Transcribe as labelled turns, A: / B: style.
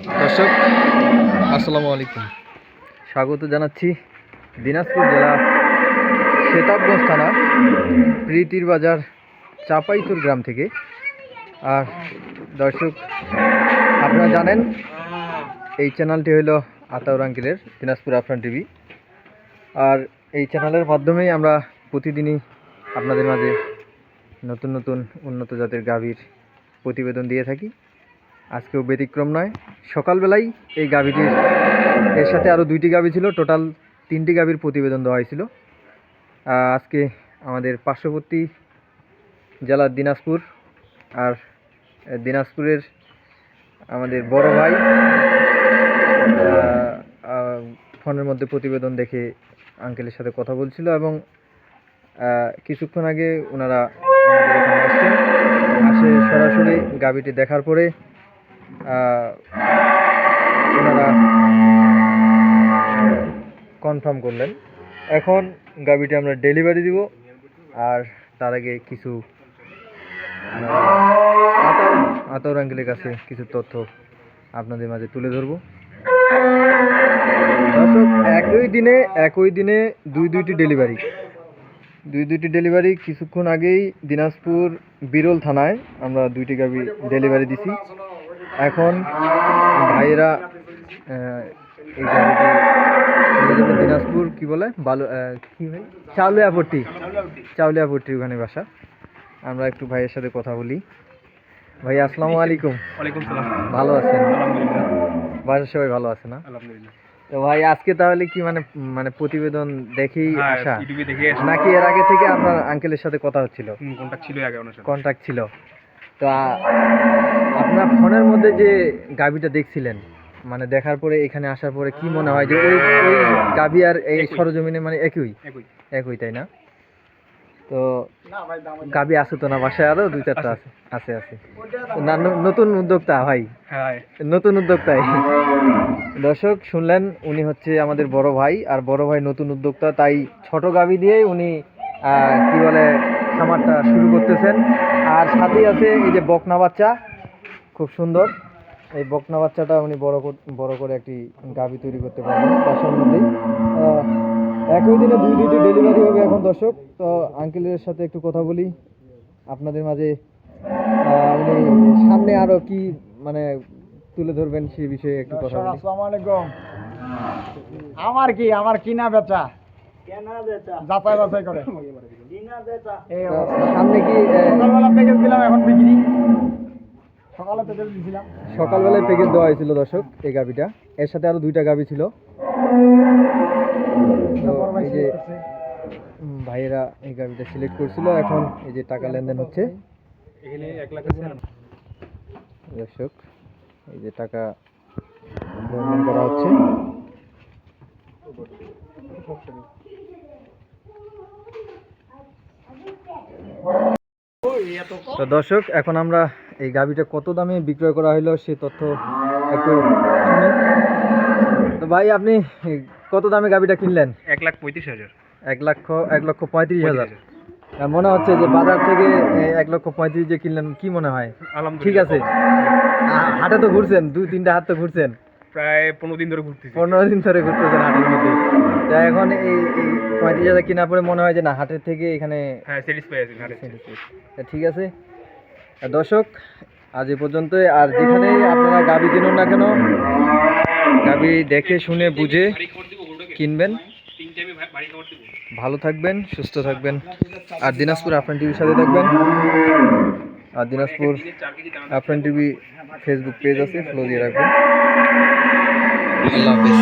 A: দর্শক আসসালামু আলাইকুম, স্বাগত জানাচ্ছি দিনাজপুর জেলা সেতাবগঞ্জ থানা প্রীতির বাজার চাপাইতুর গ্রাম থেকে। আর দর্শক, আপনারা জানেন এই চ্যানেলটি হইল আতাউর আঙ্কেলের দিনাজপুর আফরান টিভি। আর এই চ্যানেলের মাধ্যমেই আমরা প্রতিদিনই আপনাদের মাঝে নতুন নতুন উন্নত জাতের গাভীর প্রতিবেদন দিয়ে থাকি। আজকেও ব্যতিক্রম নয়। সকালবেলায় এই গাভীটির এর সাথে আরও 2টি গাভী ছিল, টোটাল 3টি গাভীর প্রতিবেদন দেওয়া হয়েছিল। আজকে আমাদের পার্শ্ববর্তী জেলা দিনাজপুর, আর দিনাজপুরের আমাদের বড় ভাই ফোনের মধ্যে প্রতিবেদন দেখে আঙ্কেলের সাথে কথা বলছিল, এবং কিছুক্ষণ আগে ওনারা আমাদের এখানে আসছেন। আসে সরাসরি গাভীটি দেখার পরে ওনারা কনফার্ম করলেন। এখন গাভীটি আমরা ডেলিভারি দিব, আর তার আগে কিছু আতাউর আঙ্কেলের কাছে কিছু তথ্য আপনাদের মাঝে তুলে ধরব। দর্শক, একই দিনে দুইটি ডেলিভারি কিছুক্ষণ আগেই দিনাজপুর বিরল থানায় আমরা 2টি গাভী ডেলিভারি দিছি। এখন ভাইয়েরা এই গাভীটি দিনাজপুর কি বলে কি ভাই চাউলিয়াপট্টি ওখানে বাসা। আমরা একটু ভাইয়ের সাথে কথা বলি। ভাই আসসালামু আলাইকুম।
B: ওয়ালাইকুম সালাম।
A: ভালো আছেন?
B: আলহামদুলিল্লাহ।
A: বাসার সবাই ভালো আছে না?
B: আলহামদুলিল্লাহ।
A: তো ভাই আজকে তাহলে কি মানে প্রতিবেদন দেখেই আসা,
B: ইউটিউবে দেখে আসা
A: নাকি এর আগে থেকে আপনার আঙ্কেলের সাথে কথা হচ্ছিল?
B: কন্টাক্ট ছিল আগে ওনার সাথে।
A: কন্ট্যাক্ট ছিল। তো আপনার ফোনের মধ্যে যে গাভীটা দেখছিলেন, মানে দেখার পরে এখানে আসার পরে কি মনে হয় যে ওই গাভী আর এই সরজমিনে মানে একই, তাই না? তো গাভী আছে তো না বাসায়? আরো 2-4টা আছে। না, নতুন উদ্যোক্তা ভাই, নতুন উদ্যোক্তাই। দর্শক শুনলেন, উনি হচ্ছে আমাদের বড় ভাই, আর বড় ভাই নতুন উদ্যোক্তা, তাই ছোট গাভী দিয়েই উনি কি বলে খামারটা শুরু করতেছেন। আর সাথেই আছে এই যে বকনা বাচ্চা, খুব সুন্দর। এই বকনা বাচ্চাটা উনি বড় করে একটি গাভী তৈরি করতে পারবেন বাসার মধ্যেই। একই দিনে 2টি ডেলিভারি হবে। এখন দর্শক, তো আঙ্কেলের সাথে একটু কথা বলি আপনাদের মাঝে। উনি সামনে আরো কি মানে তুলে ধরবেন সেই বিষয়ে একটু কথা বলি।
C: আসসালামু আলাইকুম। আমার কিনা বেচা যাচাই বাছাই করে
A: সামনে কি
C: সকালবেলা প্যাকেজ দিলাম, এখন বিক্রি। সকালে প্যাকেজ দিয়েছিলাম,
A: সকালবেলায় প্যাকেজ দেওয়া হয়েছিল দর্শক এই গাভীটা। এর সাথে আরো 2টা গাভী ছিল। তো এই যে ভাইয়েরা এই গাভীটা সিলেক্ট করছিল, এখন এই যে টাকা লেনদেন হচ্ছে।
B: এখানে 1 লাখ
A: দর্শক, এই যে টাকা লেনদেন করা হচ্ছে। তো দর্শক, এখন আমরা এই গাভীটা কত দামে বিক্রয় করা হলো সে তথ্য একটু শুনি। তো ভাই, আপনি কত দামে গাভীটা কিনলেন?
B: 1,35,000।
A: 1,35,000। মনে হচ্ছে যে বাজার থেকে 1,35,000 যে কিনলেন, কি মনে হয়? ঠিক আছে। হাটে তো ঘুরছেন, 2-3টা হাট তো ঘুরছেন,
B: প্রায় 15 দিন ধরে ঘুরতেছি।
A: 15 দিন ধরে ঘুরতেছেন হাটের মধ্যে। তা এখন এই 35,000 কেনার পরে মনে হয় যে না, হাটের থেকে এখানে
B: স্যাটিসফাই আছি।
A: ঠিক আছে। দর্শক, আজ এ পর্যন্তই। আর যেখানেই আপনারা গাভী কিনুন না কেন, গাভী দেখে শুনে বুঝে কিনবেন। ভালো থাকবেন, সুস্থ থাকবেন, আর দিনাজপুর আফরান টিভির সাথে থাকবেন। আর Dinajpur Afran TV Facebook page আছে, ফলো দিয়ে রাখবেন। আল্লাহ হাফেজ।